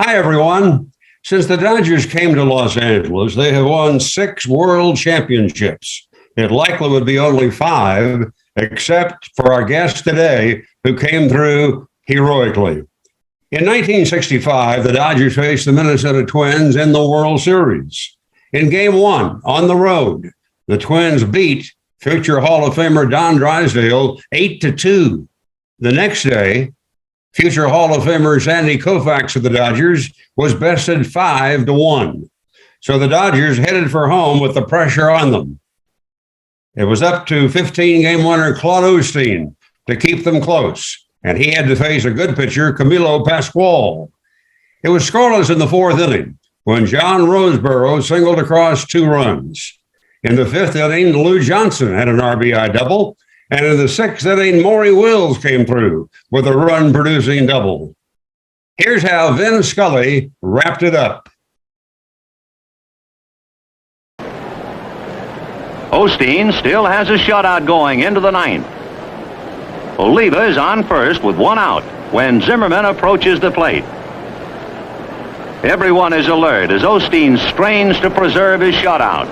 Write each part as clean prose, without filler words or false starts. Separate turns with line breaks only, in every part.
Hi, everyone. Since the Dodgers came to Los Angeles, they have won 6 world championships. It likely would be only 5, except for our guest today, who came through heroically. In 1965, the Dodgers faced the Minnesota Twins in the World Series. In Game 1, on the road, the Twins beat future Hall of Famer Don Drysdale 8-2. The next day, future Hall of Famer Sandy Koufax of the Dodgers was bested 5-1. So the Dodgers headed for home with the pressure on them. It was up to 15-game winner Claude Osteen to keep them close, and he had to face a good pitcher, Camilo Pascual. It was scoreless in the 4th inning when John Roseboro singled across 2 runs. In the 5th inning, Lou Johnson had an RBI double, and in the 6th inning, Maury Wills came through with a run-producing double. Here's how Vin Scully wrapped it up.
Osteen still has a shutout going into the 9th. Oliva is on first with 1 out when Zimmerman approaches the plate. Everyone is alert as Osteen strains to preserve his shutout.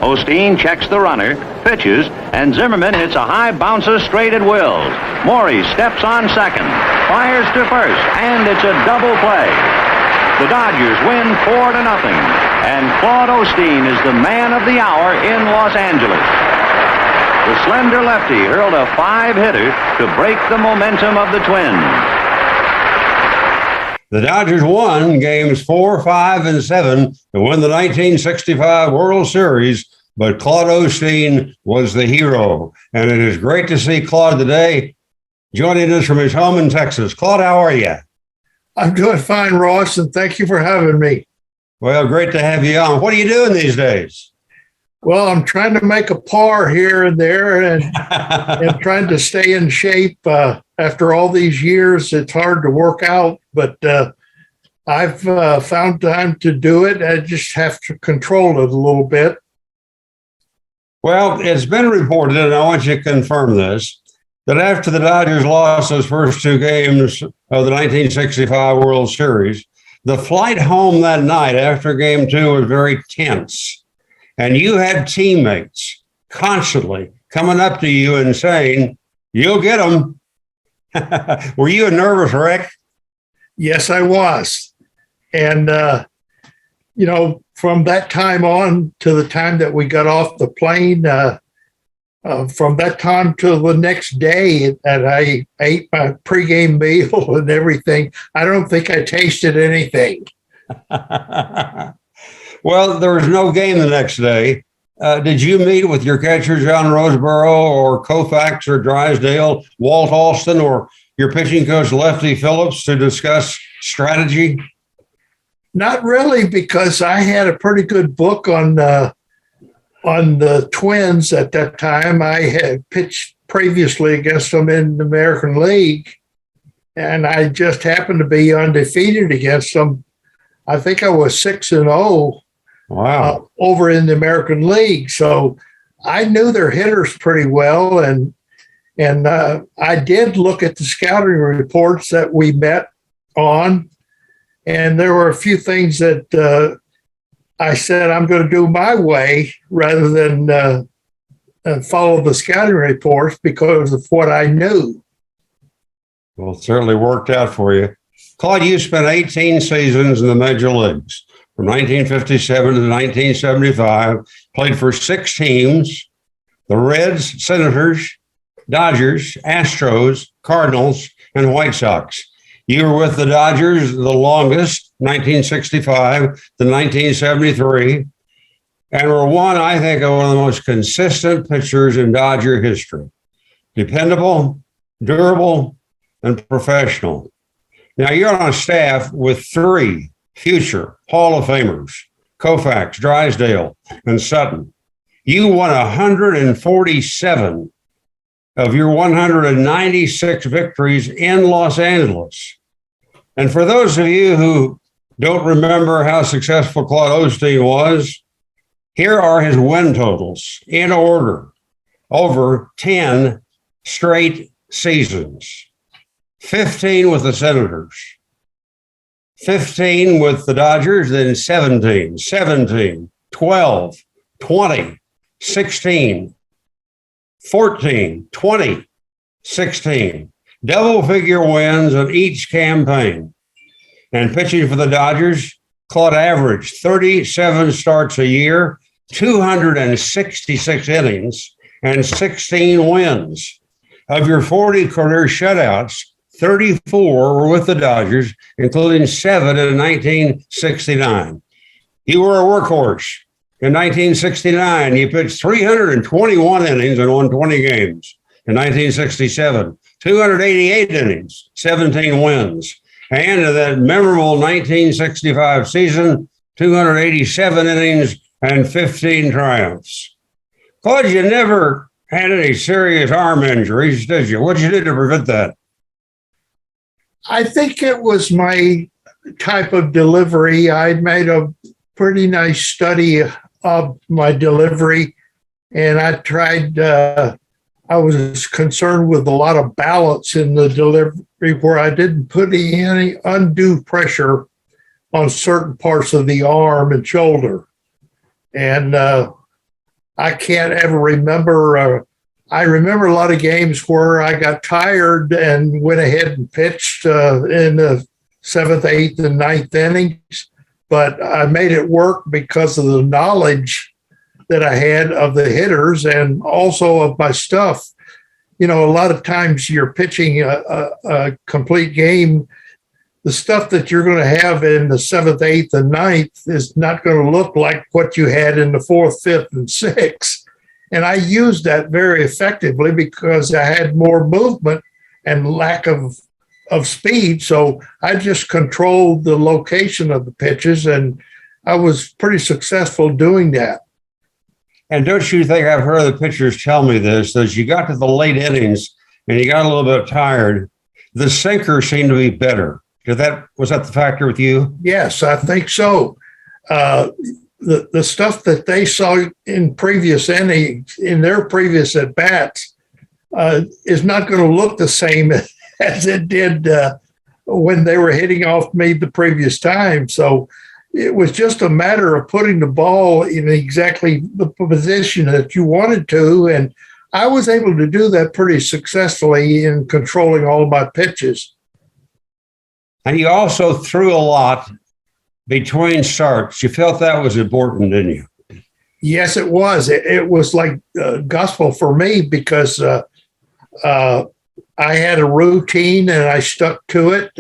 Osteen checks the runner, pitches, and Zimmerman hits a high bouncer straight at Wills. Maury steps on second, fires to first, and it's a double play. The Dodgers win 4-0, and Claude Osteen is the man of the hour in Los Angeles. The slender lefty hurled a 5-hitter to break the momentum of the Twins.
The Dodgers won games 4, 5, and 7 to win the 1965 World Series, but Claude Osteen was the hero. And it is great to see Claude today joining us from his home in Texas. Claude, how are you?
I'm doing fine, Ross, and thank you for having me.
Well, great to have you on. What are you doing these days?
Well, I'm trying to make a par here and there and trying to stay in shape. After all these years, it's hard to work out, but I've found time to do it. I just have to control it a little bit.
Well, it's been reported, and I want you to confirm this, that after the Dodgers lost those first 2 games of the 1965 World Series, the flight home that night after Game 2 was very tense. And you had teammates constantly coming up to you and saying, "You'll get them." Were you a nervous wreck?
Yes, I was. And, from that time on to the time that we got off the plane, from that time till the next day that I ate my pregame meal and everything, I don't think I tasted anything.
Well, there was no game the next day. Did you meet with your catcher, John Roseboro, or KOUFAX, or Drysdale, Walt Alston, or your pitching coach, Lefty Phillips, to discuss strategy?
Not really, because I had a pretty good book on the Twins at that time. I had pitched previously against them in the American League, and I just happened to be undefeated against them. I think I was 6-0.
Wow.
Over in the American League. So I knew their hitters pretty well. And I did look at the scouting reports that we met on. And there were a few things that I said I'm going to do my way rather than follow the scouting reports because of what I knew.
Well, it certainly worked out for you. Claude, you spent 18 seasons in the major leagues. From 1957 to 1975, played for 6 teams: the Reds, Senators, Dodgers, Astros, Cardinals, and White Sox. You were with the Dodgers the longest, 1965 to 1973, and were one, I think, of one of the most consistent pitchers in Dodger history. Dependable, durable, and professional. Now, you're on a staff with 3 future Hall of Famers, KOUFAX, Drysdale, and Sutton. You won 147 of your 196 victories in Los Angeles. And for those of you who don't remember how successful Claude Osteen was, here are his win totals in order over 10 straight seasons. 15 with the Senators, 15 with the Dodgers, then 17, 17, 12, 20, 16, 14, 20, 16. Double figure wins on each campaign. And pitching for the Dodgers, Claude averaged 37 starts a year, 266 innings, and 16 wins. Of your 40 career shutouts, 34 were with the Dodgers, including 7 in 1969. You were a workhorse. In 1969, you pitched 321 innings and won 20 games. In 1967, 288 innings, 17 wins. And in that memorable 1965 season, 287 innings and 15 triumphs. Claude, you never had any serious arm injuries, did you? What'd you do to prevent that?
I think it was my type of delivery. I made a pretty nice study of my delivery, and I tried, I was concerned with a lot of balance in the delivery where I didn't put any undue pressure on certain parts of the arm and shoulder. And I can't ever remember. I remember a lot of games where I got tired and went ahead and pitched in the 7th, 8th, and 9th innings. But I made it work because of the knowledge that I had of the hitters and also of my stuff. You know, a lot of times you're pitching a complete game. The stuff that you're going to have in the 7th, 8th, and 9th is not going to look like what you had in the 4th, 5th, and 6th. And I used that very effectively because I had more movement and lack of speed. So I just controlled the location of the pitches, and I was pretty successful doing that.
And don't you think, I've heard the pitchers tell me this, as you got to the late innings and you got a little bit tired, the sinker seemed to be better. Was that the factor with you?
Yes, I think so. The stuff that they saw in previous innings, in their previous at bats, is not going to look the same as it did when they were hitting off me the previous time. So it was just a matter of putting the ball in exactly the position that you wanted to, and I was able to do that pretty successfully in controlling all my pitches.
And you also threw a lot between starts. You felt that was important, didn't you?
Yes, it was. It was like gospel for me because I had a routine and I stuck to it.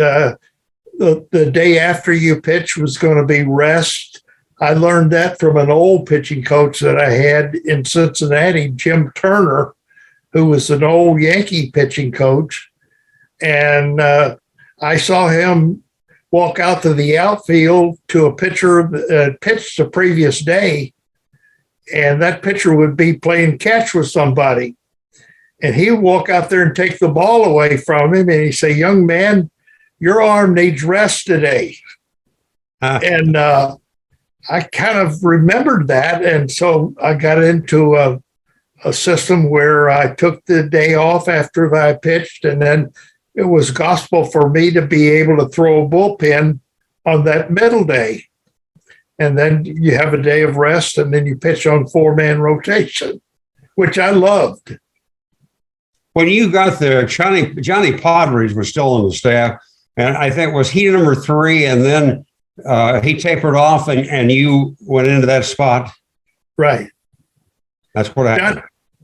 The day after you pitch was going to be rest. I learned that from an old pitching coach that I had in Cincinnati, Jim Turner, who was an old Yankee pitching coach. And I saw him walk out to the outfield to a pitcher that pitched the previous day, and that pitcher would be playing catch with somebody. And he would walk out there and take the ball away from him, and he'd say, "Young man, your arm needs rest today." And I kind of remembered that, and so I got into a system where I took the day off after I pitched, and then it was gospel for me to be able to throw a bullpen on that middle day. And then you have a day of rest, and then you pitch on 4-man rotation, which I loved.
When you got there, Johnny Padres was still on the staff, and I think was he number 3, and then he tapered off, and you went into that spot.
Right.
That's what happened.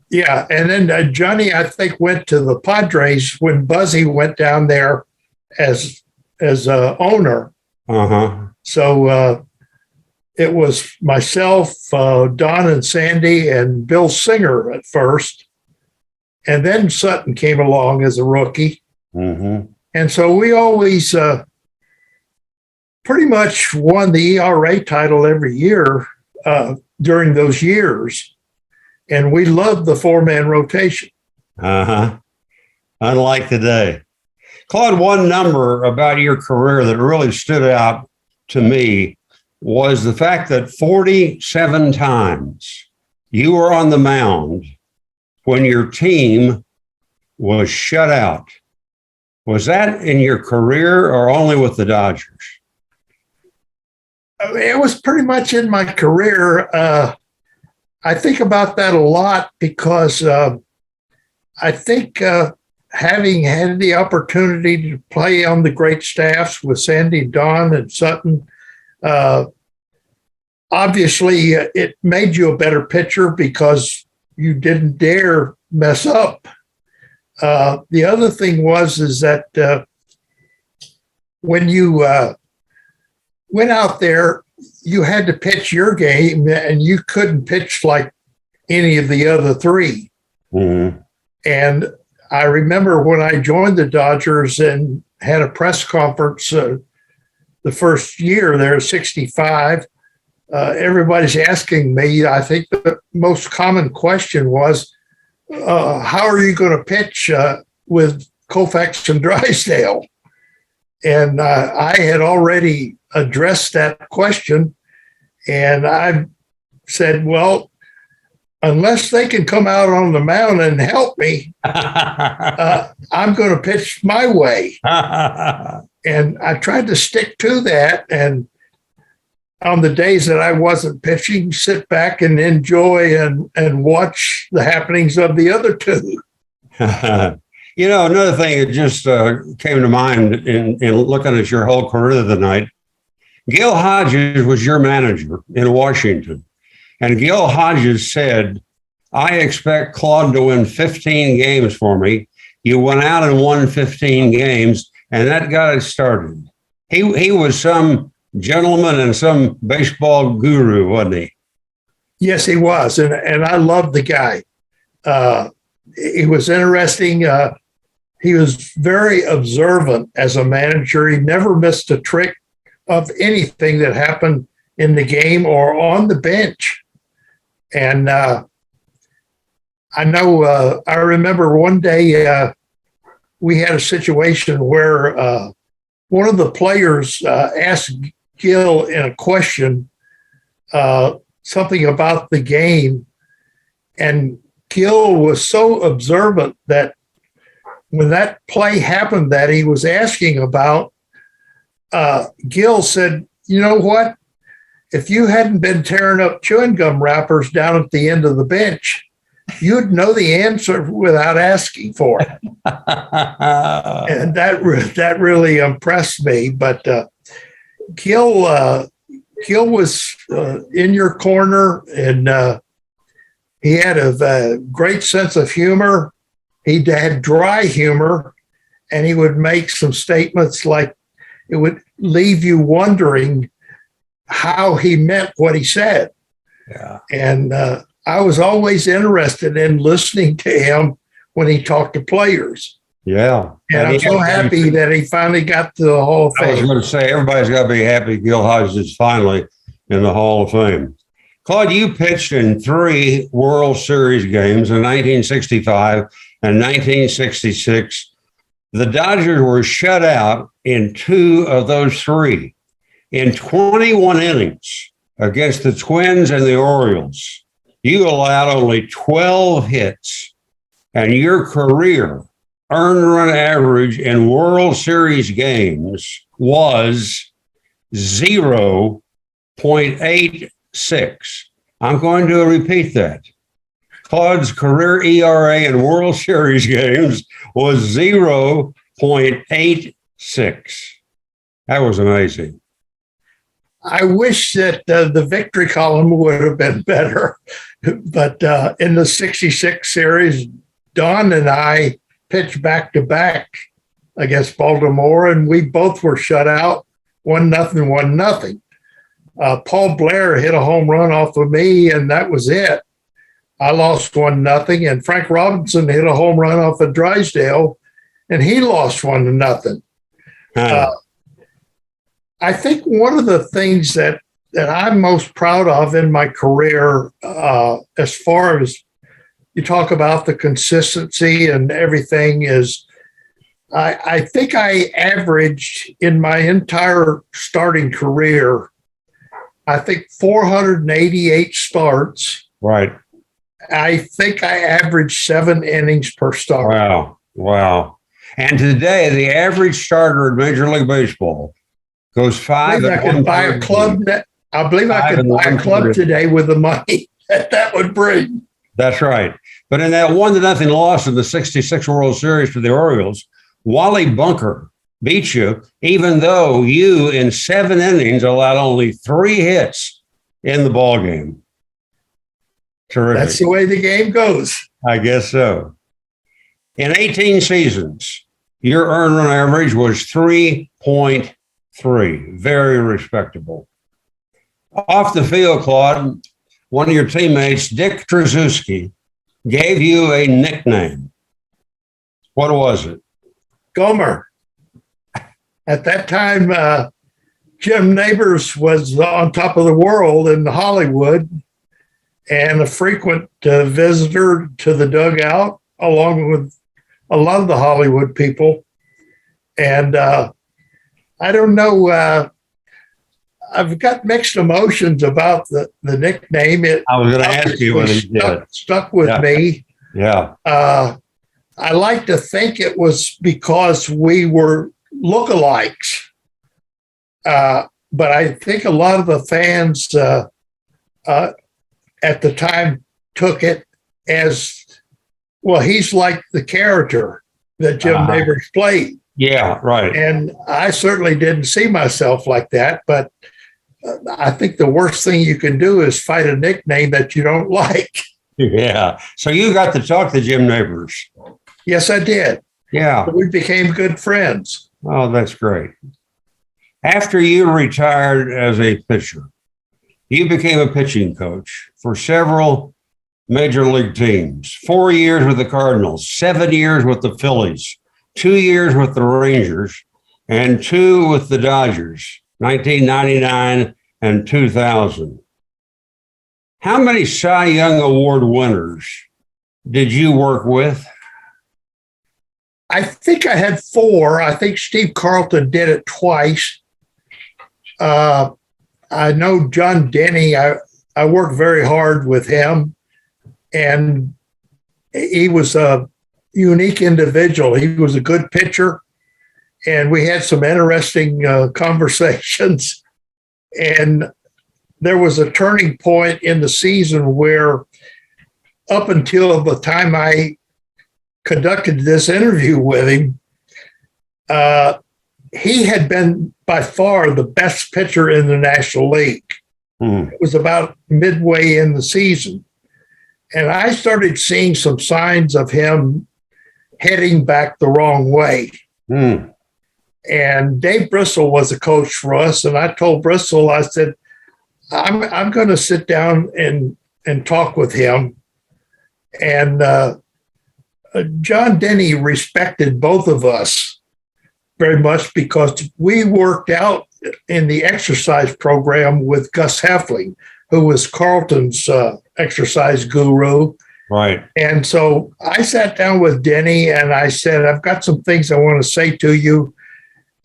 Yeah, and then Johnny, I think, went to the Padres when Buzzy went down there as owner. So it was myself, Don and Sandy, and Bill Singer at first, and then Sutton came along as a rookie. And so we always pretty much won the ERA title every year during those years. And we loved the 4-man rotation.
Unlike today. Claude, one number about your career that really stood out to me was the fact that 47 times you were on the mound when your team was shut out. Was that in your career or only with the Dodgers?
It was pretty much in my career. I think about that a lot because I think having had the opportunity to play on the great staffs with Sandy, Don, and Sutton, obviously it made you a better pitcher because you didn't dare mess up. The other thing is that when you went out there, you had to pitch your game, and you couldn't pitch like any of the other three.
Mm-hmm.
And I remember when I joined the Dodgers and had a press conference the first year there, 65, everybody's asking me, I think the most common question was, how are you going to pitch with KOUFAX and DRYSDALE? And I had already addressed that question. And I said, well, unless they can come out on the mound and help me, I'm going to pitch my way. And I tried to stick to that. And on the days that I wasn't pitching, sit back and enjoy and watch the happenings of the other two.
You know, another thing that just came to mind in looking at your whole career tonight, Gil Hodges was your manager in Washington. And Gil Hodges said, I expect Claude to win 15 games for me. You went out and won 15 games, and that got it started. He was some gentleman and some baseball guru, wasn't he?
Yes, he was. And I loved the guy. He was interesting. He was very observant as a manager. He never missed a trick of anything that happened in the game or on the bench. And I know, I remember one day we had a situation where one of the players asked Gil in a question something about the game. And Gil was so observant that when that play happened that he was asking about, Gil said, you know what? If you hadn't been tearing up chewing gum wrappers down at the end of the bench, you'd know the answer without asking for it. And that really impressed me. But Gil was in your corner, and he had a great sense of humor. He had dry humor, and he would make some statements like it would leave you wondering how he meant what he said.
Yeah.
And I was always interested in listening to him when he talked to players.
Yeah.
And I'm so happy that he finally got to the Hall of
I was
Fame.
going to say, everybody's got to be happy Gil Hodges is finally in the Hall of Fame. Claude, you pitched in 3 World Series games in 1965 and 1966. The Dodgers were shut out in 2 of those 3. In 21 innings against the Twins and the Orioles, you allowed only 12 hits, and your career earned run average in World Series games was 0.86. I'm going to repeat that. Claude's career ERA in World Series games was 0.86. That was amazing.
I wish that the victory column would have been better. But in the 66 series, Don and I pitched back-to-back against Baltimore, and we both were shut out, 1-0, 1-0. Paul Blair hit a home run off of me, and that was it. I lost 1-0, and Frank Robinson hit a home run off of Drysdale, and he lost 1-0. I think one of the things that I'm most proud of in my career, as far as you talk about the consistency and everything, is I think I averaged in my entire starting career, I think 488 starts.
Right.
I think I averaged 7 innings per start.
Wow. And today, the average starter in Major League Baseball goes 5.
I could buy a club I believe I could buy a club today with the money that would bring.
That's right. But in that 1-0 loss in the '66 World Series to the Orioles, Wally Bunker beat you, even though you, in 7 innings, allowed only 3 hits in the ball game. Terrific.
That's the way the game goes.
I guess so. In 18 seasons, your earned run average was 3.3. Very respectable. Off the field, Claude, one of your teammates, Dick Trzaskowski, gave you a nickname. What was it?
Gomer. At that time, Jim Neighbors was on top of the world in Hollywood and a frequent visitor to the dugout, along with a lot of the Hollywood people. And I don't know, I've got mixed emotions about the nickname.
I was going to ask you what it did.
Stuck with me.
Yeah.
I like to think it was because we were lookalikes. But I think a lot of the fans at the time took it as, well, he's like the character that Jim Neighbors played.
Yeah, right.
And I certainly didn't see myself like that, but I think the worst thing you can do is fight a nickname that you don't like.
Yeah. So you got to talk to Jim Neighbors.
Yes, I did.
Yeah.
We became good friends.
Oh, that's great. After you retired as a pitcher, you became a pitching coach for several major league teams. 4 years with the Cardinals, 7 years with the Phillies, 2 years with the Rangers, and 2 with the Dodgers, 1999 and 2000. How many Cy Young Award winners did you work with?
I think I had 4. I think Steve Carlton did it twice. I know John Denny. I worked very hard with him, and he was a unique individual. He was a good pitcher, and we had some interesting conversations. And there was a turning point in the season where, up until the time I conducted this interview with him, he had been by far the best pitcher in the National League. It was about midway in the season. And I started seeing some signs of him heading back the wrong way. And Dave Bristol was a coach for us. And I told Bristol, I said, I'm going to sit down and talk with him. And John Denny respected both of us very much because we worked out in the exercise program with Gus Heffling, who was Carlton's exercise guru.
Right.
And so I sat down with Denny and I said, I've got some things I want to say to you.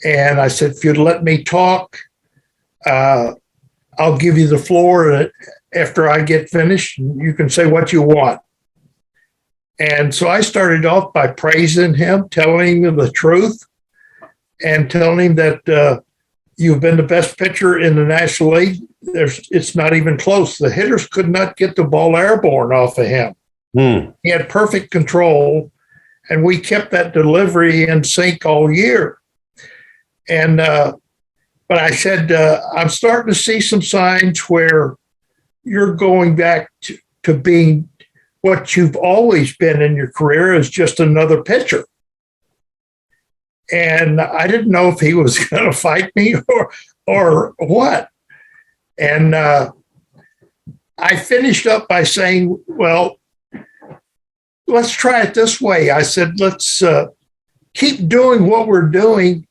And I said, if you'd let me talk, I'll give you the floor after I get finished. You can say what you want. And so I started off by praising him, telling him the truth, and telling him that you've been the best pitcher in the National League. It's not even close. The hitters could not get the ball airborne off of him. He had perfect control, and we kept that delivery in sync all year. And but I said, I'm starting to see some signs where you're going back to being what you've always been in your career, is just another pitcher. And I didn't know if he was going to fight me or what. And I finished up by saying, well, let's try it this way. I said, let's keep doing what we're doing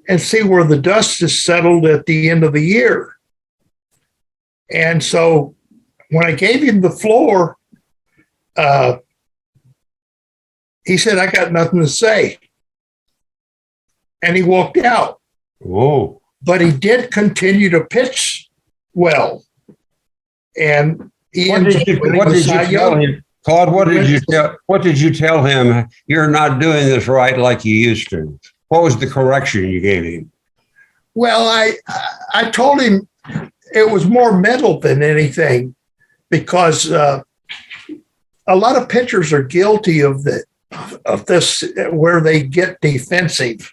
and see where the dust is settled at the end of the year. And so when I gave him the floor, he said, I got nothing to say. And he walked out.
Whoa.
But he did continue to pitch well. And
what did you tell him? Claude, what did you tell him? You're not doing this right like you used to. What was the correction you gave him?
Well, I told him it was more mental than anything, because a lot of pitchers are guilty of this, where they get defensive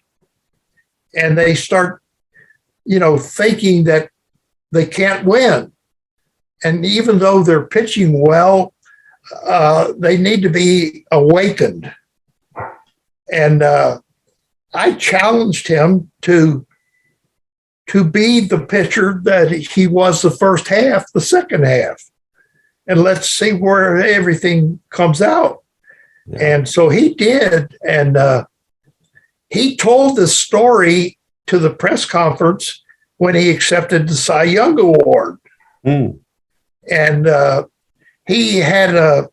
and they start, thinking that they can't win. And even though they're pitching well, they need to be awakened. And I challenged him to be the pitcher that he was the first half, the second half, and let's see where everything comes out. Yeah. And so he did. And he told the story to the press conference when he accepted the Cy Young Award. Mm. And he had a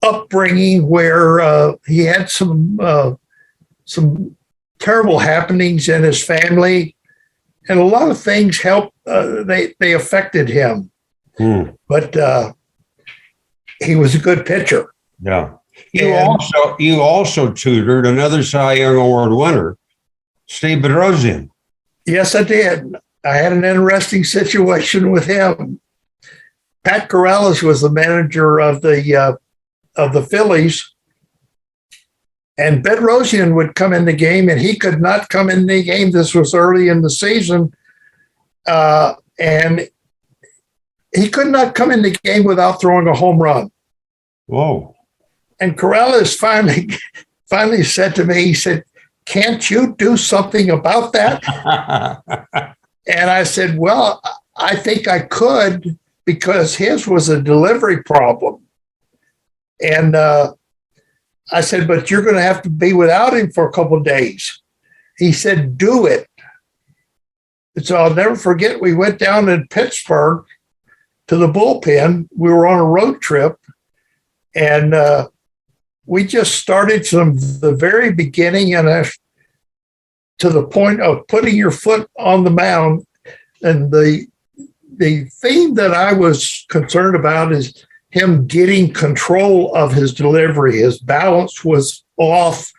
upbringing where he had some terrible happenings in his family, and a lot of things helped. They affected him. Mm. But he was a good pitcher.
Yeah. You also tutored another Cy Young Award winner, Steve Bedrosian.
Yes, I did. I had an interesting situation with him. Pat Corrales was the manager of the Phillies, and Bedrosian would come in the game, and he could not come in the game. This was early in the season, and he could not come in the game without throwing a home run.
Whoa!
And Corrales finally said to me, he said, "Can't you do something about that?" And I said, "Well, I think I could." Because his was a delivery problem. And I said, "But you're going to have to be without him for a couple of days." He said, "Do it." And so I'll never forget, we went down in Pittsburgh to the bullpen. We were on a road trip, and we just started from the very beginning and to the point of putting your foot on the mound. And the theme that I was concerned about is him getting control of his delivery. His balance was off.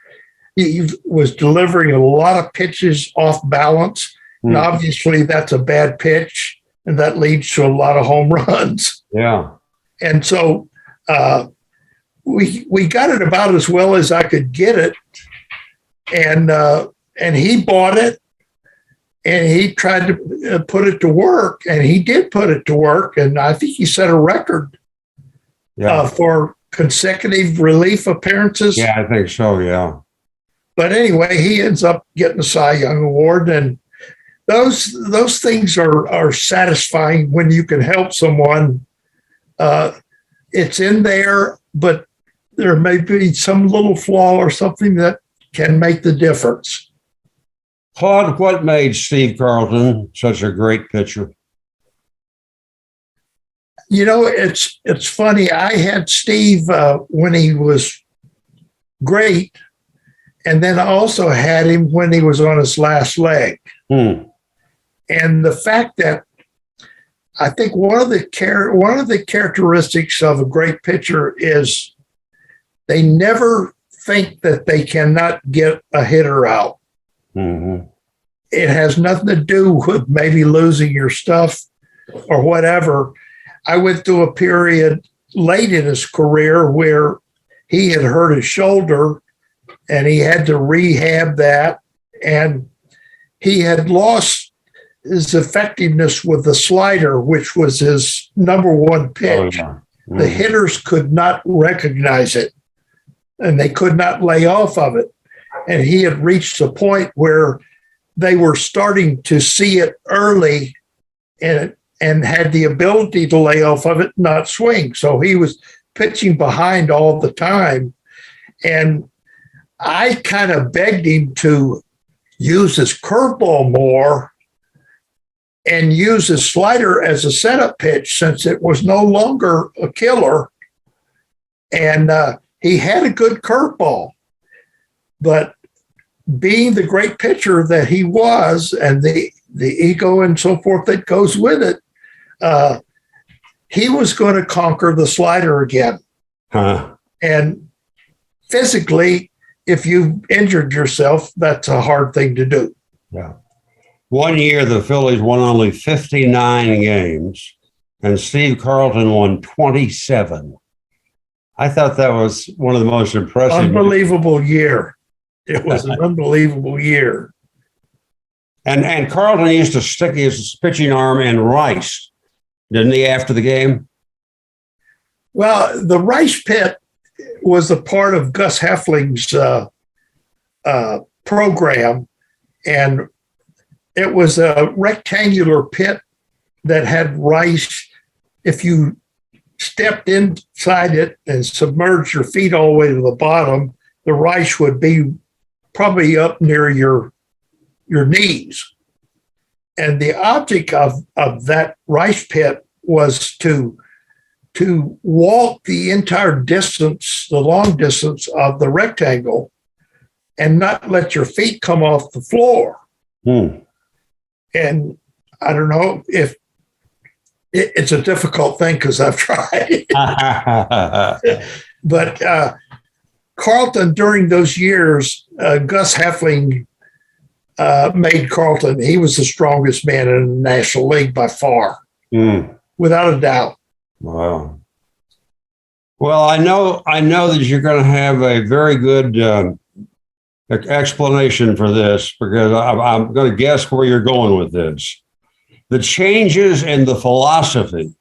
He was delivering a lot of pitches off balance. And obviously that's a bad pitch, and that leads to a lot of home runs.
Yeah.
And so we got it about as well as I could get it. And he bought it. And he tried to put it to work, and he did put it to work. And I think he set a record for consecutive relief appearances.
Yeah, I think so, yeah.
But anyway, he ends up getting the Cy Young Award. And those things are satisfying when you can help someone. It's in there, but there may be some little flaw or something that can make the difference.
Claude, what made Steve Carlton such a great pitcher?
It's funny. I had Steve when he was great, and then I also had him when he was on his last leg. And the fact that I think one of the characteristics of a great pitcher is they never think that they cannot get a hitter out. Mm-hmm. It has nothing to do with maybe losing your stuff or whatever. I went through a period late in his career where he had hurt his shoulder and he had to rehab that, and he had lost his effectiveness with the slider, which was his number one pitch. Oh, yeah. Mm-hmm. The hitters could not recognize it, and they could not lay off of it. And he had reached a point where they were starting to see it early and had the ability to lay off of it, not swing. So he was pitching behind all the time. And I kind of begged him to use his curveball more and use his slider as a setup pitch, since it was no longer a killer. And he had a good curveball. But being the great pitcher that he was, and the ego and so forth that goes with it, he was going to conquer the slider again. And physically, if you've injured yourself, that's a hard thing to do.
Yeah. One year, the Phillies won only 59 games, and Steve Carlton won 27. I thought that was one of the most impressive.
Unbelievable year. It was an unbelievable year.
And Carlton used to stick his pitching arm in rice, didn't he, after the game?
Well, the rice pit was a part of Gus Heffling's program, and it was a rectangular pit that had rice. If you stepped inside it and submerged your feet all the way to the bottom, the rice would be probably up near your knees. And the object of that rice pit was to walk the entire distance, the long distance of the rectangle, and not let your feet come off the floor. And I don't know if it's a difficult thing because I've tried. But Carlton, during those years, Gus Heffling made Carlton, he was the strongest man in the National League by far, without a doubt.
Wow. Well, I know that you're going to have a very good explanation for this, because I'm going to guess where you're going with this. The changes in the philosophy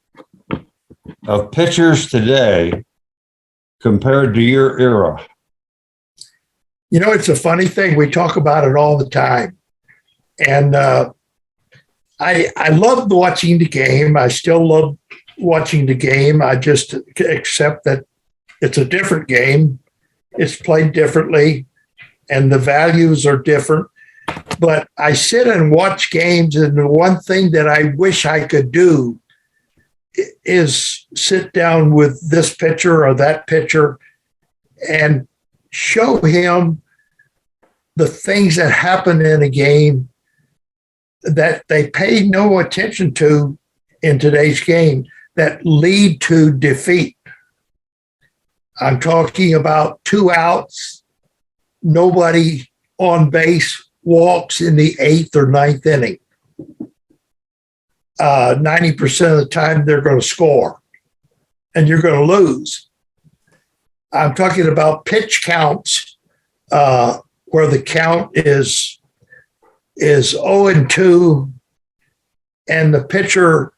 of pitchers today compared to your era.
You know, it's a funny thing. We talk about it all the time. And I loved watching the game. I still love watching the game. I just accept that it's a different game. It's played differently, and the values are different. But I sit and watch games, and the one thing that I wish I could do is sit down with this pitcher or that pitcher and show him the things that happen in a game that they pay no attention to in today's game that lead to defeat. I'm talking about 2 outs, nobody on base, walks in the 8th or 9th inning. 90% of the time they're going to score, and you're going to lose. I'm talking about pitch counts where the count is 0-2, and the pitcher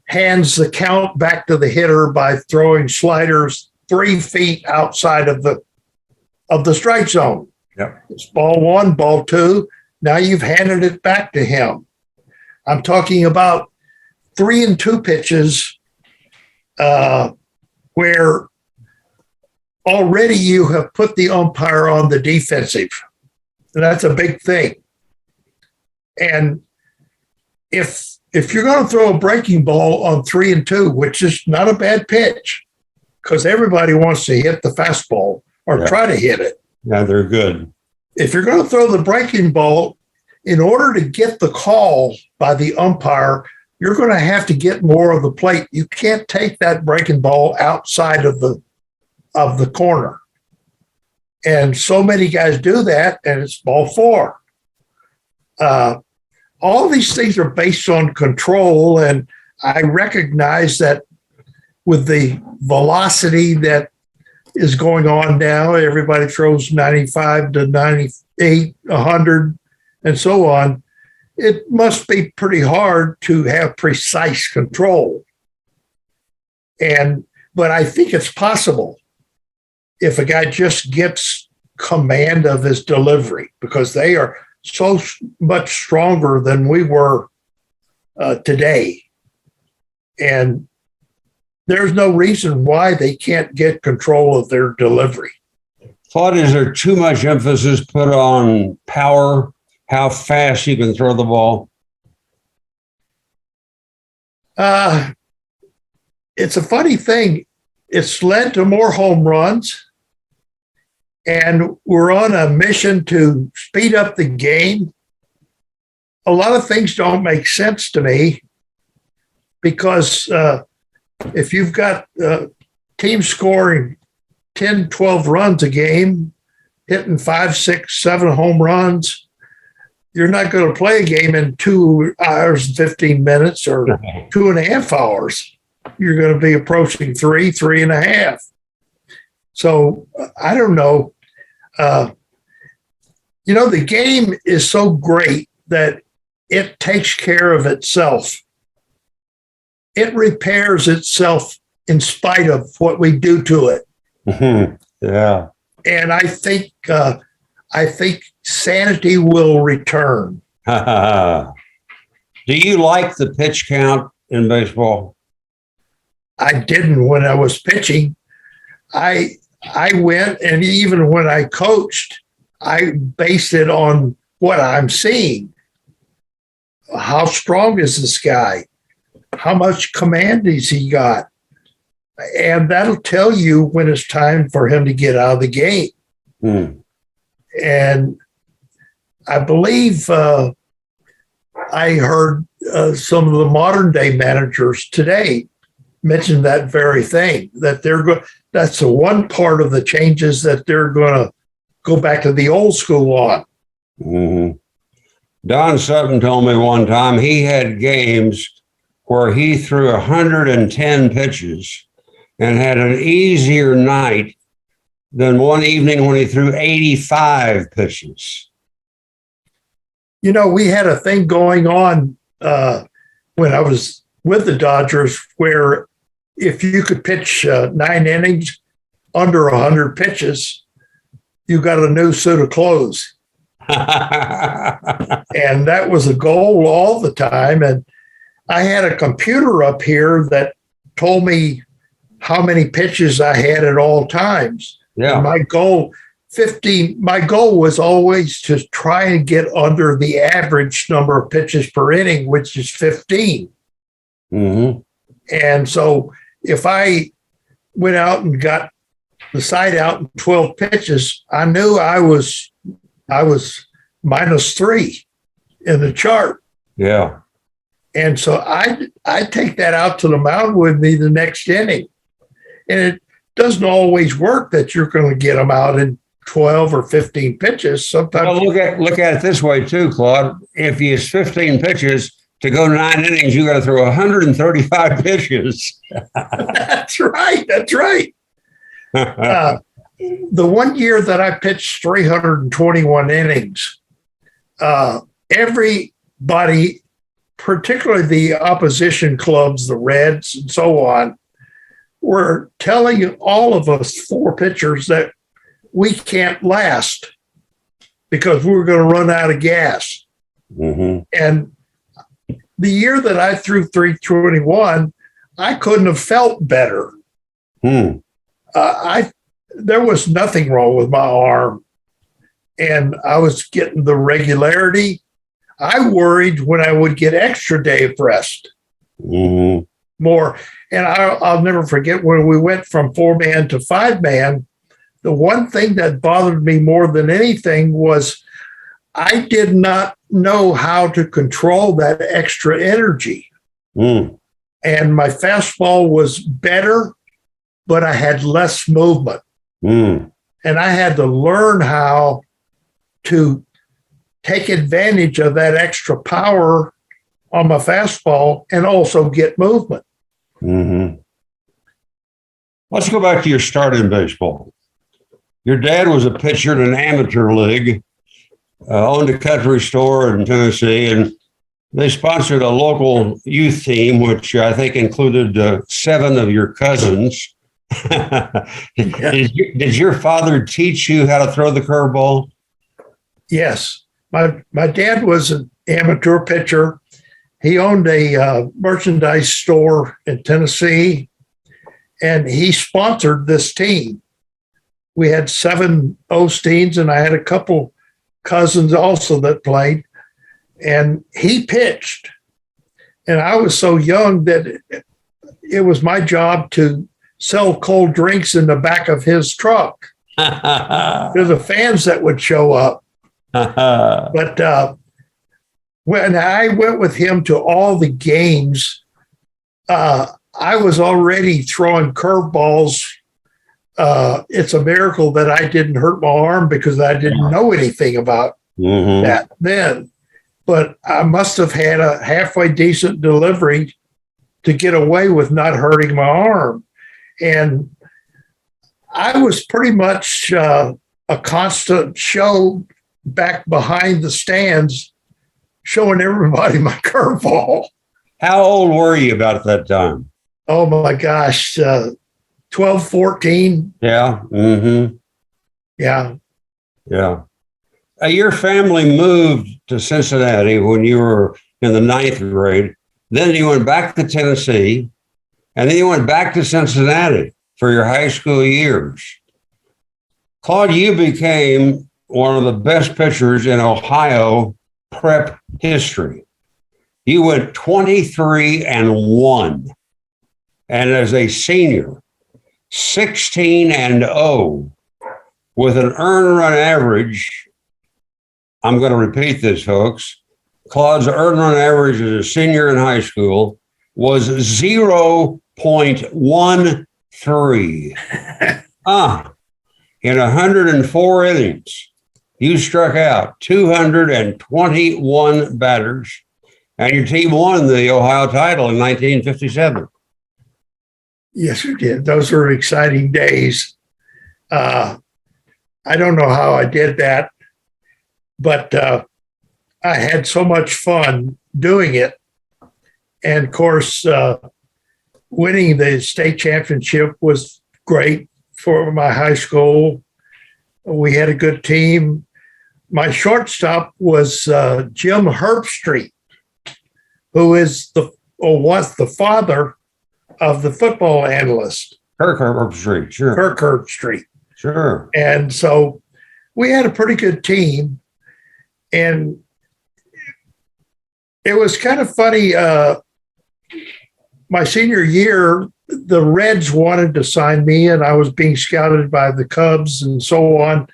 hands the count back to the hitter by throwing sliders 3 feet outside of the strike zone.
Yep.
It's ball 1, ball 2. Now you've handed it back to him. I'm talking about 3-2 pitches where already you have put the umpire on the defensive. And that's a big thing. And if you're going to throw a breaking ball on 3-2, which is not a bad pitch, because everybody wants to hit the fastball or try to hit it.
Yeah, they're good.
If you're going to throw the breaking ball, in order to get the call by the umpire, you're going to have to get more of the plate. You can't take that breaking ball outside of the corner. And so many guys do that, and it's ball 4. All these things are based on control, and I recognize that with the velocity that is going on now, everybody throws 95 to 98, 100, and so on. It must be pretty hard to have precise control. But I think it's possible if a guy just gets command of his delivery, because they are so much stronger than we were today. And there's no reason why they can't get control of their delivery.
Claude, is there too much emphasis put on power, how fast you can throw the ball?
It's a funny thing. It's led to more home runs, and we're on a mission to speed up the game. A lot of things don't make sense to me, because if you've got teams scoring 10, 12 runs a game, hitting 5, 6, 7 home runs, You're not going to play a game in 2 hours and 15 minutes or 2.5 hours. You're going to be approaching 3.5. So I don't know. The game is so great that it takes care of itself. It repairs itself in spite of what we do to it.
Mm-hmm. Yeah.
And I think sanity will return.
Do you like the pitch count in baseball?
I didn't when I was pitching. I went, and even when I coached, I based it on what I'm seeing. How strong is this guy? How much command has he got? And that'll tell you when it's time for him to get out of the game.
Hmm.
And I believe I heard some of the modern day managers today mention that very thing, that that's the one part of the changes that they're going to go back to the old school on.
Mm-hmm. Don Sutton told me one time he had games where he threw 110 pitches and had an easier night than one evening when he threw 85 pitches.
We had a thing going on when I was with the Dodgers where if you could pitch 9 innings under 100 pitches, you got a new suit of clothes. And that was a goal all the time. And I had a computer up here that told me how many pitches I had at all times.
Yeah.
And my goal was always to try and get under the average number of pitches per inning, which is 15.
Mm-hmm.
And so if I went out and got the side out in 12 pitches, I knew I was -3 in the chart.
Yeah.
And so I take that out to the mound with me the next inning. And it doesn't always work that you're going to get them out in 12 or 15 pitches. Sometimes.
Well, look at it this way too, Claude. If you use 15 pitches to go 9 innings, you got to throw 135 pitches.
That's right. The one year that I pitched 321 innings, everybody, particularly the opposition clubs, the Reds and so on, were telling all of us 4 pitchers that we can't last because we're going to run out of gas.
Mm-hmm.
And the year that I threw 321, I couldn't have felt better.
Hmm.
There was nothing wrong with my arm, and I was getting the regularity. I worried when I would get extra day of rest.
Mm-hmm.
More. And I'll never forget when we went from 4-man to 5-man, the one thing that bothered me more than anything was I did not know how to control that extra energy.
Mm.
And my fastball was better, but I had less movement.
Mm.
And I had to learn how to take advantage of that extra power on my fastball and also get movement.
Mm-hmm. Let's go back to your start in baseball. Your dad was a pitcher in an amateur league, owned a country store in Tennessee, and they sponsored a local youth team, which I think included 7 of your cousins. Did your father teach you how to throw the curveball?
Yes. My dad was an amateur pitcher. He owned a merchandise store in Tennessee, and he sponsored this team. We had 7 Osteens, and I had a couple cousins also that played. And he pitched. And I was so young that it was my job to sell cold drinks in the back of his truck. There's the fans that would show up. But when I went with him to all the games, I was already throwing curveballs. It's a miracle that I didn't hurt my arm because I didn't know anything about that then. but I must have had a halfway decent delivery to get away with not hurting my arm. And I was pretty much a constant show back behind the stands, showing everybody my curveball.
How old were you about that time?
Oh my gosh, 12, 14.
Yeah. Mm-hmm.
Yeah.
Yeah. Your family moved to Cincinnati when you were in the 9th grade. Then you went back to Tennessee, and then you went back to Cincinnati for your high school years. Claude, you became one of the best pitchers in Ohio prep history. You went 23-1. And as a senior, 16-0 with an earned run average. I'm going to repeat this, folks. Claude's earned run average as a senior in high school was 0.13. In 104 innings, you struck out 221 batters, and your team won the Ohio title in 1957.
Yes, we did. Those were exciting days. I don't know how I did that, but I had so much fun doing it. And of course, winning the state championship was great for my high school. We had a good team. My shortstop was Jim Herbstreit, who was was the father of the football analyst.
Kirk Herbstreit, sure.
Kirk Herbstreit.
Sure.
And so we had a pretty good team. And it was kind of funny. My senior year, the Reds wanted to sign me, and I was being scouted by the Cubs and so on.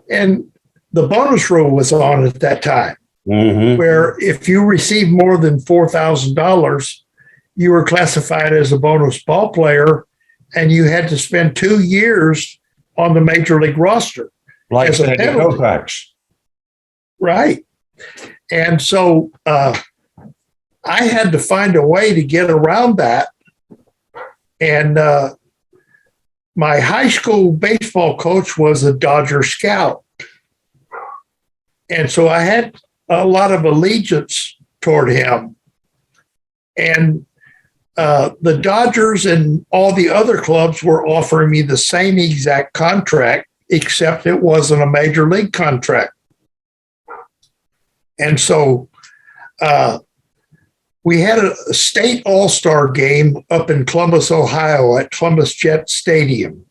And the bonus rule was on at that time, where if you received more than $4,000, you were classified as a bonus ball player, and you had to spend 2 years on the major league roster.
Like KOUFAX.
Right. And so I had to find a way to get around that. And my high school baseball coach was a Dodger scout. And so I had a lot of allegiance toward him. And the Dodgers and all the other clubs were offering me the same exact contract, except it wasn't a major league contract. And so we had a state all-star game up in Columbus, Ohio at Columbus Jet Stadium.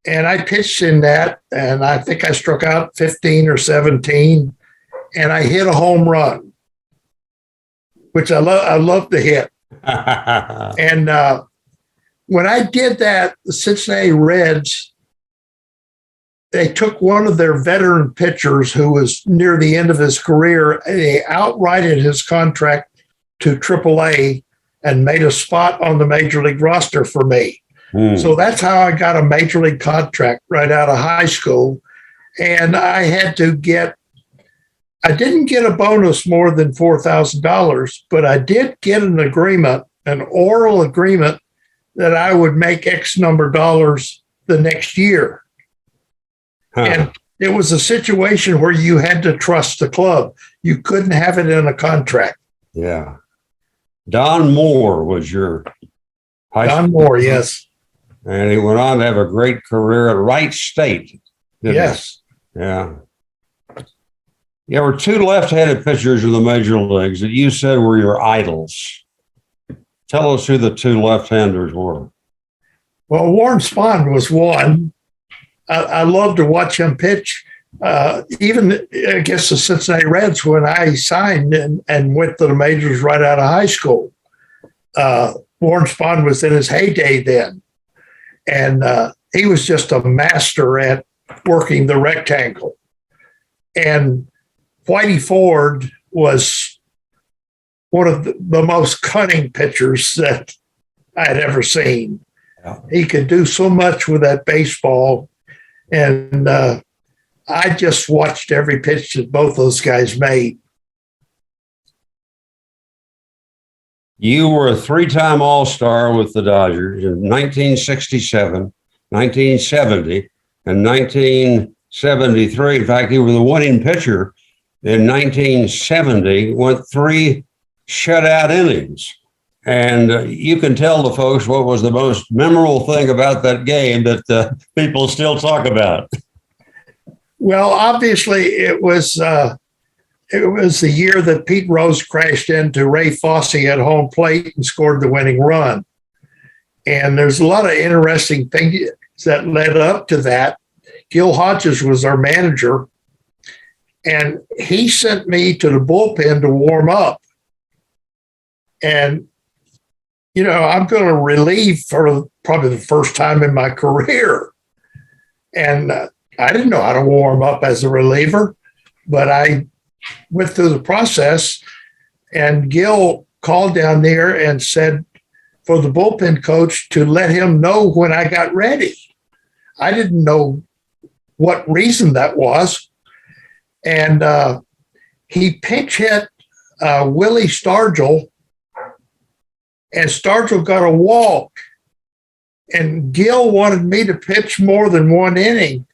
And I pitched in that, and I think I struck out 15 or 17, and I hit a home run, which I love to hit. And when I did that, the Cincinnati Reds, they took one of their veteran pitchers who was near the end of his career, and they outrighted his contract to AAA and made a spot on the major league roster for me. So that's how I got a major league contract right out of high school. And I didn't get a bonus more than $4,000, but I did get an oral agreement that I would make X number of dollars the next year. And it was a situation where you had to trust the club. You couldn't have it in a contract.
Yeah. Don Moore was your high school.
Don Moore, yes.
And he went on to have a great career at Wright State.
Yes.
He? Yeah. There were two left-handed pitchers in the major leagues that you said were your idols. Tell us who the two left-handers were.
Well, Warren Spahn was one. I love to watch him pitch, even against the Cincinnati Reds when I signed and went to the majors right out of high school. Warren Spahn was in his heyday then. And he was just a master at working the rectangle. And Whitey Ford was one of the most cunning pitchers that I had ever seen. Yeah. He could do so much with that baseball. And I just watched every pitch that both those guys made.
You were a three-time All-Star with the Dodgers in 1967, 1970, and 1973. In fact, you were the winning pitcher in 1970, went three shutout innings. And you can tell the folks what was the most memorable thing about that game that people still talk about.
Well, obviously, it was the year that Pete Rose crashed into Ray Fosse at home plate and scored the winning run. And there's a lot of interesting things that led up to that. Gil Hodges was our manager, and he sent me to the bullpen to warm up. And, you know, I'm going to relieve for probably the first time in my career. And I didn't know how to warm up as a reliever, but I went through the process, and Gil called down there and said for the bullpen coach to let him know when I got ready. I didn't know what reason that was. And he pinch hit Willie Stargell, and Stargell got a walk. And Gil wanted me to pitch more than one inning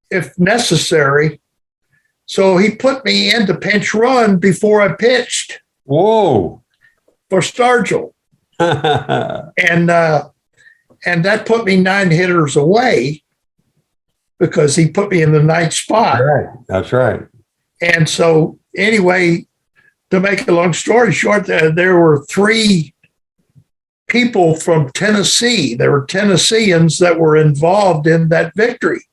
if necessary. So he put me into pinch run before I pitched.
Whoa.
For Stargell. And that put me 9 hitters away because he put me in the ninth spot.
Right. That's right.
And so anyway, to make a long story short, there were 3 people from Tennessee. There were Tennesseans that were involved in that victory.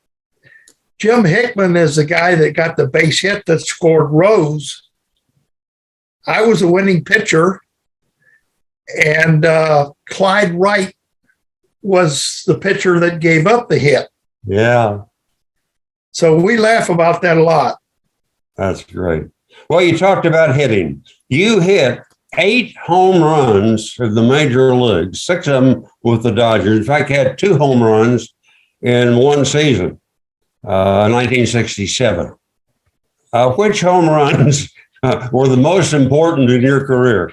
Jim Hickman is the guy that got the base hit that scored Rose. I was a winning pitcher, and Clyde Wright was the pitcher that gave up the hit.
Yeah.
So we laugh about that a lot.
That's great. Well, you talked about hitting. You hit 8 home runs in the major leagues, 6 of them with the Dodgers. In fact, you had 2 home runs in one season, 1967. Which home runs were the most important in your career?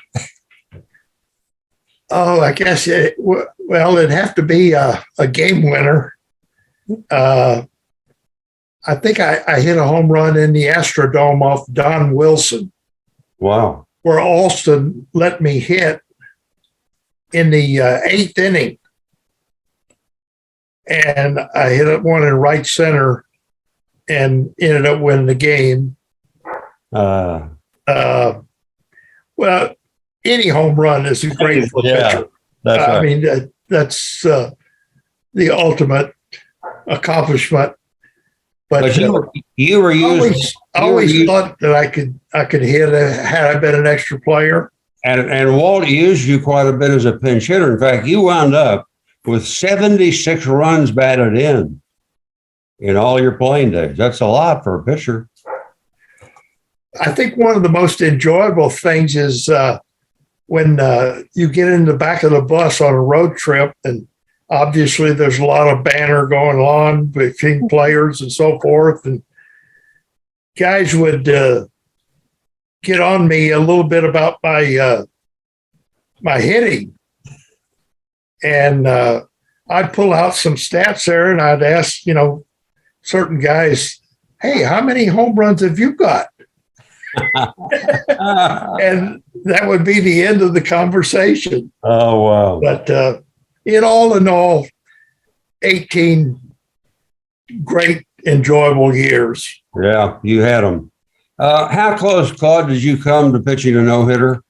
Oh, I guess, it'd have to be a game winner. I think I hit a home run in the Astrodome off Don Wilson.
Wow.
Where Alston let me hit in the 8th inning. And I hit one in right center and ended up winning the game. Well, any home run is a great for pitcher.
That's right.
I mean, that's the ultimate accomplishment. But
you were used.
I always thought that I could hit had I been an extra player.
And Walt used you quite a bit as a pinch hitter. In fact, you wound up with 76 runs batted in all your playing days. That's a lot for a pitcher.
I think one of the most enjoyable things is when you get in the back of the bus on a road trip, and obviously there's a lot of banter going on between players and so forth. And guys would get on me a little bit about my hitting. And I'd pull out some stats there, and I'd ask, certain guys, hey, how many home runs have you got? And that would be the end of the conversation.
Oh, wow.
But in all, 18 great, enjoyable years.
Yeah, you had them. How close, Claude, did you come to pitching a no-hitter?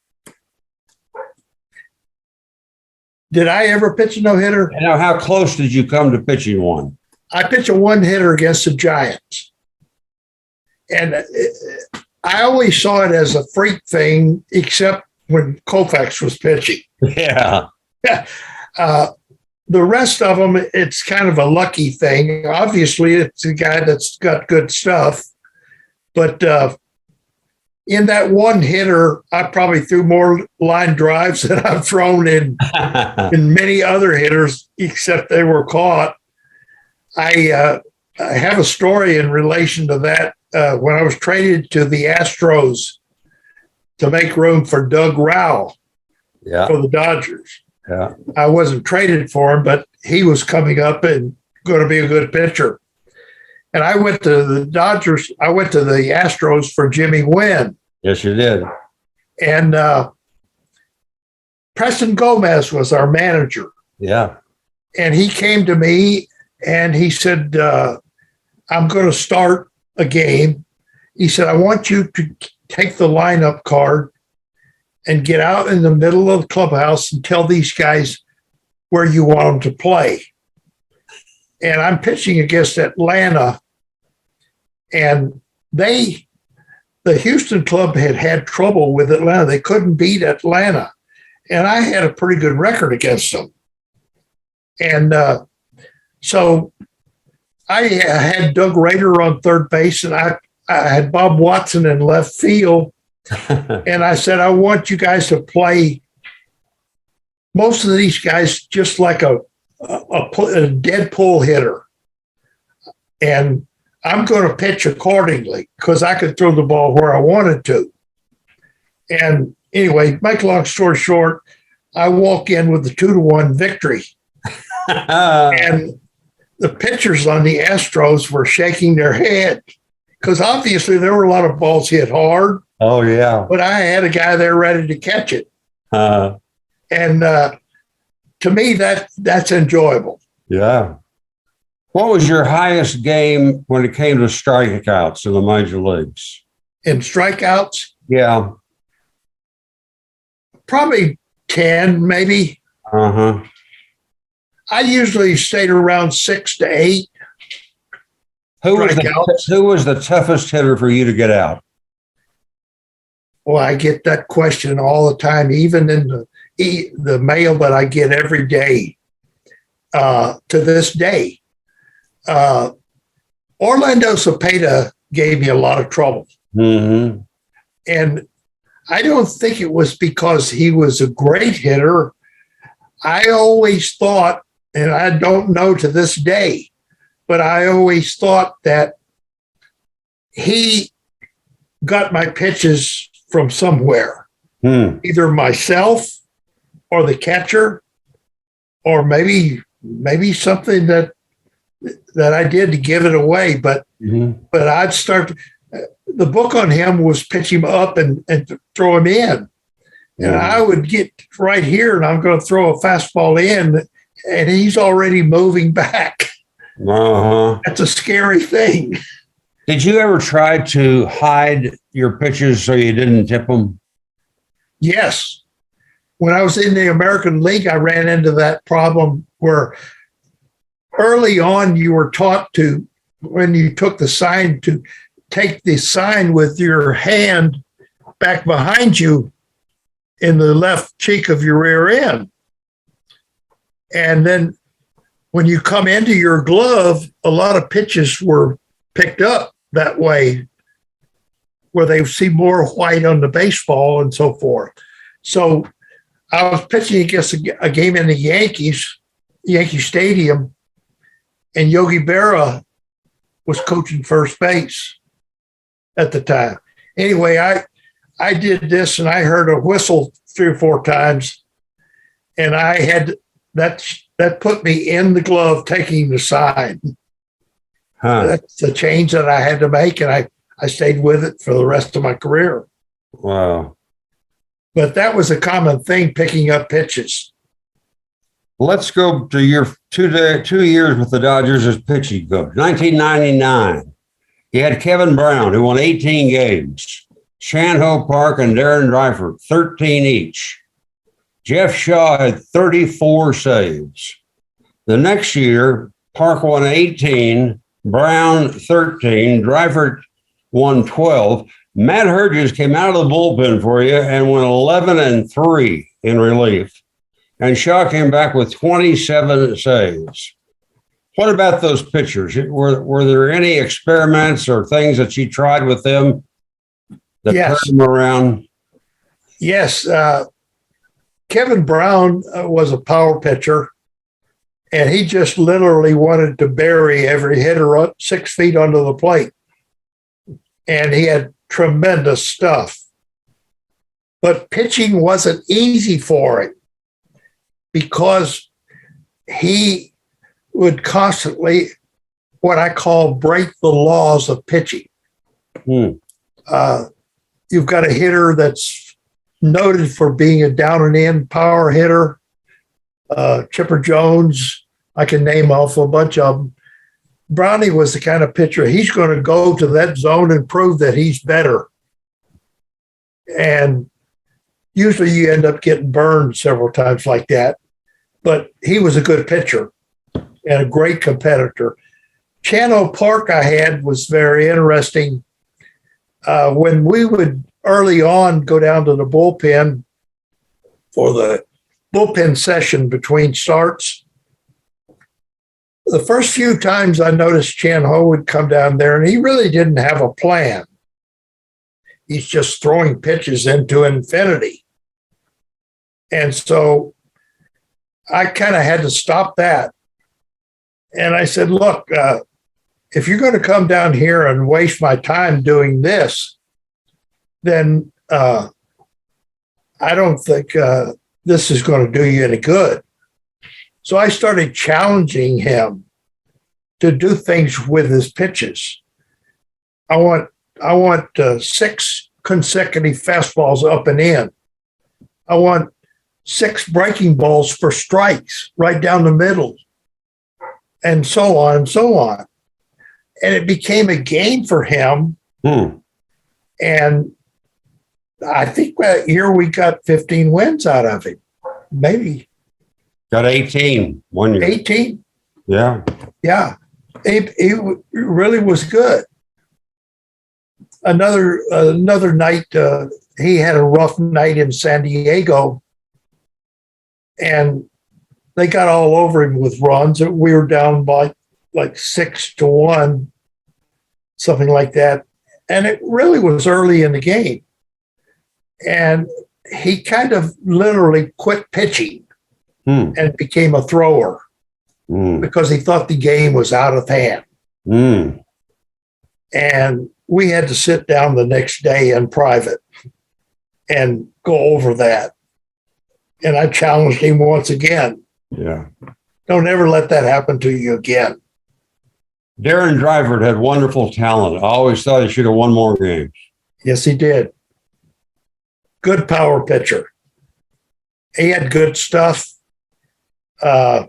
Did I ever pitch a no-hitter?
Now, how close did you come to pitching one?
I pitched a one-hitter against the Giants. And I always saw it as a freak thing, except when KOUFAX was pitching.
Yeah.
The rest of them, it's kind of a lucky thing. Obviously, it's a guy that's got good stuff. But in that one hitter, I probably threw more line drives than I've thrown in many other hitters, except they were caught. I have a story in relation to that. When I was traded to the Astros to make room for Doug Rowell,
Yeah.
for the Dodgers.
Yeah.
I wasn't traded for him, but he was coming up and going to be a good pitcher. And I went to the Dodgers. I went to the Astros for Jimmy Wynn.
Yes, you did.
And Preston Gomez was our manager.
Yeah.
And he came to me and he said, I'm going to start a game. He said, I want you to take the lineup card and get out in the middle of the clubhouse and tell these guys where you want them to play. And I'm pitching against Atlanta. And the Houston club had trouble with Atlanta. They couldn't beat Atlanta. And I had a pretty good record against them. And so I had Doug Rader on third base, and I had Bob Watson in left field. And I said, I want you guys to play most of these guys just like a dead pull hitter. And I'm going to pitch accordingly because I could throw the ball where I wanted to. And anyway, make a long story short, I walk in with the 2-1 victory. And the pitchers on the Astros were shaking their head because obviously there were a lot of balls hit hard.
Oh, yeah.
But I had a guy there ready to catch it. And to me, that's enjoyable.
Yeah. What was your highest game when it came to strikeouts in the major leagues?
In strikeouts?
Yeah.
Probably 10, maybe.
Uh-huh.
I usually stayed around 6 to 8.
Who was the toughest hitter for you to get out?
Well, I get that question all the time, even in the mail that I get every day to this day. Orlando Cepeda gave me a lot of trouble.
Mm-hmm.
And I don't think it was because he was a great hitter. I always thought, and I don't know to this day, but I always thought that he got my pitches from somewhere, either myself or the catcher, or maybe something that I did to give it away. But I'd start. The book on him was pitch him up and throw him in, and I would get right here, and I'm going to throw a fastball in, and he's already moving back.
Uh-huh.
That's a scary thing.
Did you ever try to hide your pitches so you didn't tip them?
Yes. When I was in the American League, I ran into that problem where early on you were taught to, when you took the sign, to take the sign with your hand back behind you in the left cheek of your rear end. And then when you come into your glove, a lot of pitches were picked up that way, where they see more white on the baseball and so forth. So I was pitching against a game in the Yankee Stadium, and Yogi Berra was coaching first base at the time. Anyway, I did this, and I heard a whistle 3 or 4 times, and I had that put me in the glove taking the sign. That's the change that I had to make, and I stayed with it for the rest of my career.
Wow.
But that was a common thing, picking up pitches.
Let's go to your 2 years with the Dodgers as pitching coach. 1999. You had Kevin Brown, who won 18 games. Shanho Park and Darren Dreifert, 13 each. Jeff Shaw had 34 saves. The next year, Park won 18, Brown 13, Dreifert won 12. Matt Herges came out of the bullpen for you and went 11-3 in relief. And Shaw came back with 27 saves. What about those pitchers? Were there any experiments or things that you tried with them that turned them around?
Yes. Kevin Brown was a power pitcher, and he just literally wanted to bury every hitter up 6 feet under the plate. And he had tremendous stuff. But pitching wasn't easy for him because he would constantly, what I call, break the laws of pitching. You've got a hitter that's noted for being a down and in power hitter. Chipper Jones, I can name off a bunch of them. Brownie was the kind of pitcher, he's going to go to that zone and prove that he's better. And usually you end up getting burned several times like that. But he was a good pitcher and a great competitor. Chano Park I had was very interesting. When we would early on go down to the bullpen for the bullpen session between starts, the first few times I noticed Chan Ho would come down there and he really didn't have a plan. He's just throwing pitches into infinity. And so I kind of had to stop that. And I said, look, if you're going to come down here and waste my time doing this, then I don't think this is going to do you any good. So I started challenging him to do things with his pitches. I want 6 consecutive fastballs up and in. I want 6 breaking balls for strikes right down the middle, and so on and so on. And it became a game for him. And I think that year we got 15 wins out of him, maybe.
Got 18 one year.
18?
Yeah.
Yeah. He really was good. Another night, he had a rough night in San Diego, and they got all over him with runs. We were down by like 6-1, something like that. And it really was early in the game. And he kind of literally quit pitching and became a thrower because he thought the game was out of hand. And we had to sit down the next day in private and go over that. And I challenged him once again.
Yeah.
Don't ever let that happen to you again.
Darren Drivert had wonderful talent. I always thought he should have won more games.
Yes, he did. Good power pitcher. He had good stuff. I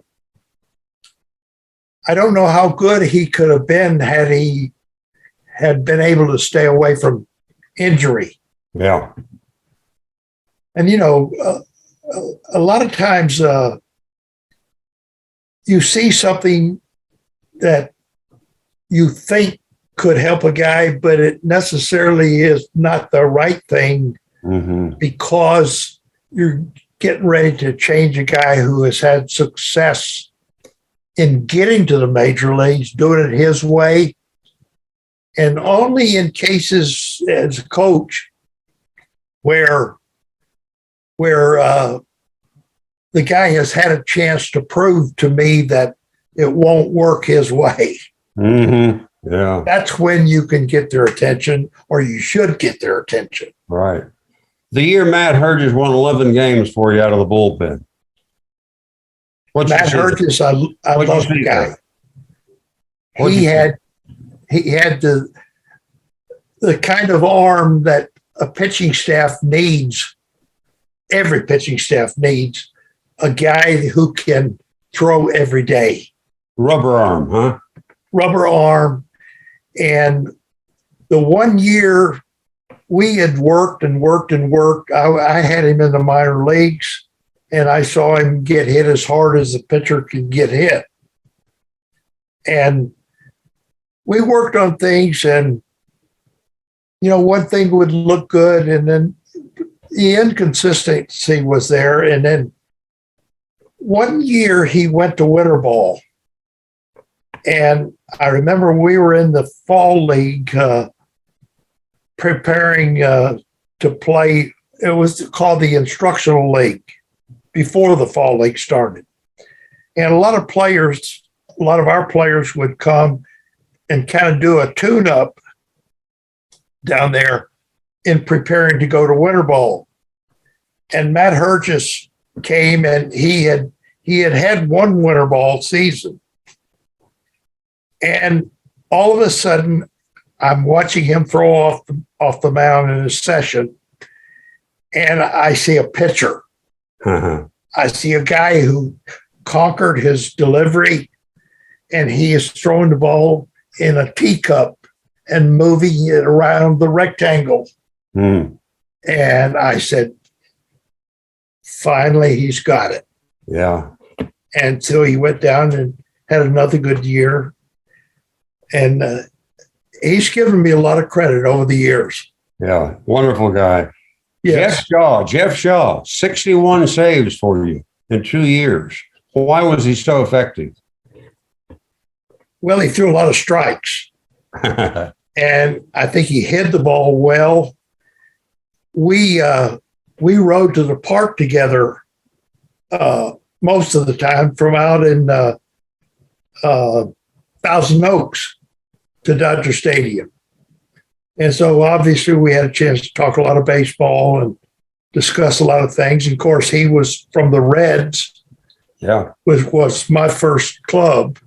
don't know how good he could have been had he had been able to stay away from injury.
Yeah.
And, a lot of times you see something that you think could help a guy, but it necessarily is not the right thing because you're getting ready to change a guy who has had success in getting to the major leagues, doing it his way. And only in cases as a coach where the guy has had a chance to prove to me that it won't work his way.
Yeah.
That's when you can get their attention, or you should get their attention.
Right. The year Matt Herges won 11 games for you out of the bullpen.
Matt Herges, I love the guy. He had the kind of arm that a pitching staff needs. Every pitching staff needs a guy who can throw every day.
Rubber arm, huh?
Rubber arm. And the one year we had worked and worked and worked, I had him in the minor leagues, and I saw him get hit as hard as a pitcher can get hit. And we worked on things, and, one thing would look good, and then the inconsistency was there. And then one year he went to winter ball. And I remember we were in the fall league preparing to play. It was called the instructional league before the fall league started. And a lot of our players would come and kind of do a tune-up down there in preparing to go to winter ball. And Matt Herges came, and he had one winter ball season. And all of a sudden, I'm watching him throw off the mound in a session, and I see a pitcher. I see a guy who conquered his delivery, and he is throwing the ball in a teacup and moving it around the rectangle. And I said, finally, he's got it.
Yeah.
And so he went down and had another good year. And he's given me a lot of credit over the years.
Yeah. Wonderful guy.
Yes.
Jeff Shaw, 61 saves for you in 2 years. Why was he so effective?
Well, he threw a lot of strikes. And I think he hit the ball well. We rode to the park together most of the time from out in Thousand Oaks to Dodger Stadium. And so obviously we had a chance to talk a lot of baseball and discuss a lot of things. And of course, he was from the Reds, which was my first club.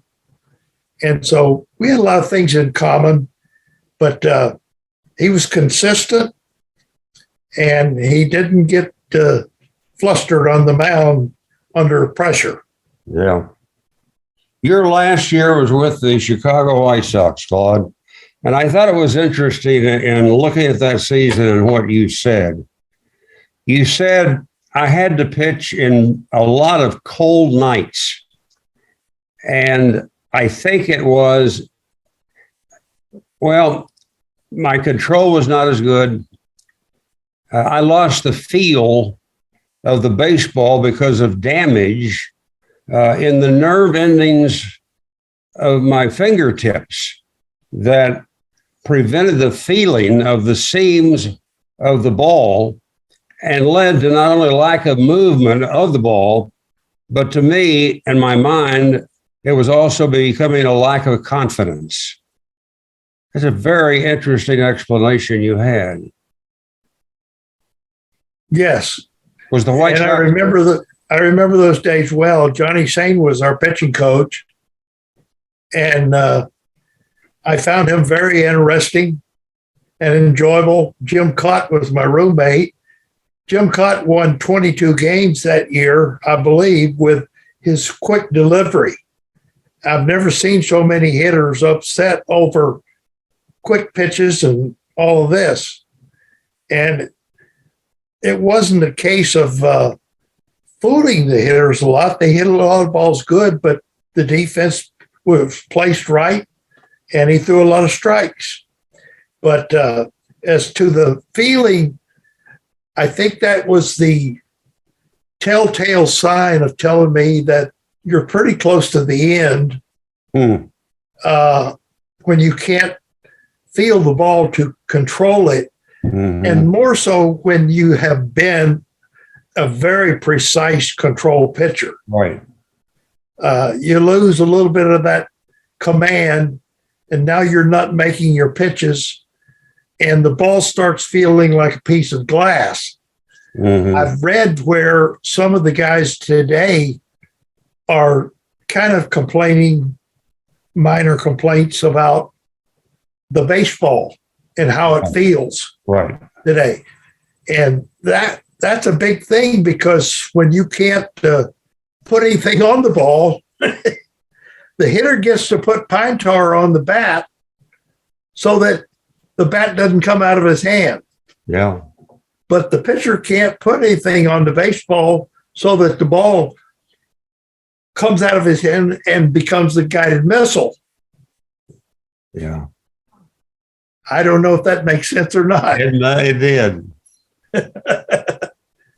And so we had a lot of things in common, but he was consistent, and he didn't get flustered on the mound under pressure.
Yeah. Your last year was with the Chicago White Sox, Claude. And I thought it was interesting in looking at that season and what you said. You said, I had to pitch in a lot of cold nights. And I think it was, well, my control was not as good. I lost the feel of the baseball because of damage in the nerve endings of my fingertips that prevented the feeling of the seams of the ball and led to not only lack of movement of the ball, but to me, in my mind, it was also becoming a lack of confidence. That's a very interesting explanation you had.
Yes.
Was the White Sox?
I remember those days well. Johnny Sain was our pitching coach, and I found him very interesting and enjoyable. Jim Cott was my roommate. Jim Cott won 22 games that year, I believe, with his quick delivery. I've never seen so many hitters upset over quick pitches and all of this. And it wasn't a case of fooling the hitters a lot. They hit a lot of balls good, but the defense was placed right, and he threw a lot of strikes. But as to the feeling, I think that was the telltale sign of telling me that you're pretty close to the end when you can't feel the ball to control it. And more so when you have been a very precise control pitcher.
Right.
You lose a little bit of that command, and now you're not making your pitches, and the ball starts feeling like a piece of glass. I've read where some of the guys today are kind of complaining, minor complaints about the baseball and how it feels today. And that's a big thing, because when you can't put anything on the ball, the hitter gets to put pine tar on the bat so that the bat doesn't come out of his hand.
Yeah.
But the pitcher can't put anything on the baseball so that the ball comes out of his hand and becomes the guided missile.
Yeah.
I don't know if that makes sense or not.
It did.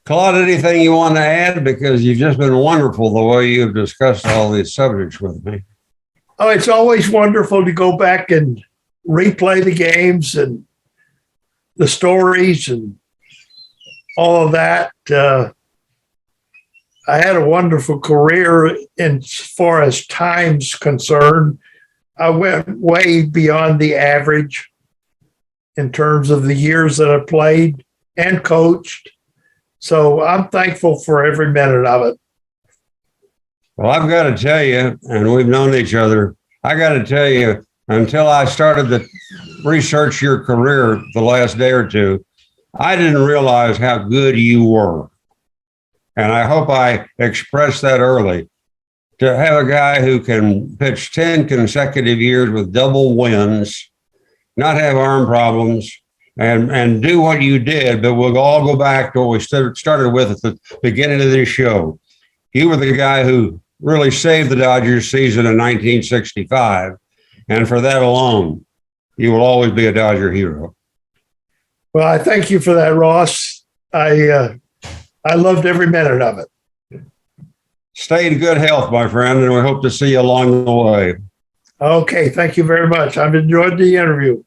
Claude, anything you want to add? Because you've just been wonderful the way you've discussed all these subjects with me.
Oh, it's always wonderful to go back and replay the games and the stories and all of that. I had a wonderful career as far as time's concerned. I went way beyond the average in terms of the years that I played and coached. So I'm thankful for every minute of it.
Well, I've got to tell you, and we've known each other, I got to tell you, until I started to research your career the last day or two, I didn't realize how good you were. And I hope I expressed that early. To have a guy who can pitch 10 consecutive years with double wins, not have arm problems, and do what you did, but we'll all go back to what we started with at the beginning of this show. You were the guy who really saved the Dodgers season in 1965. And for that alone, you will always be a Dodger hero.
Well, I thank you for that, Ross. I loved every minute of it.
Stay in good health, my friend, and we hope to see you along the way.
Okay, thank you very much. I've enjoyed the interview.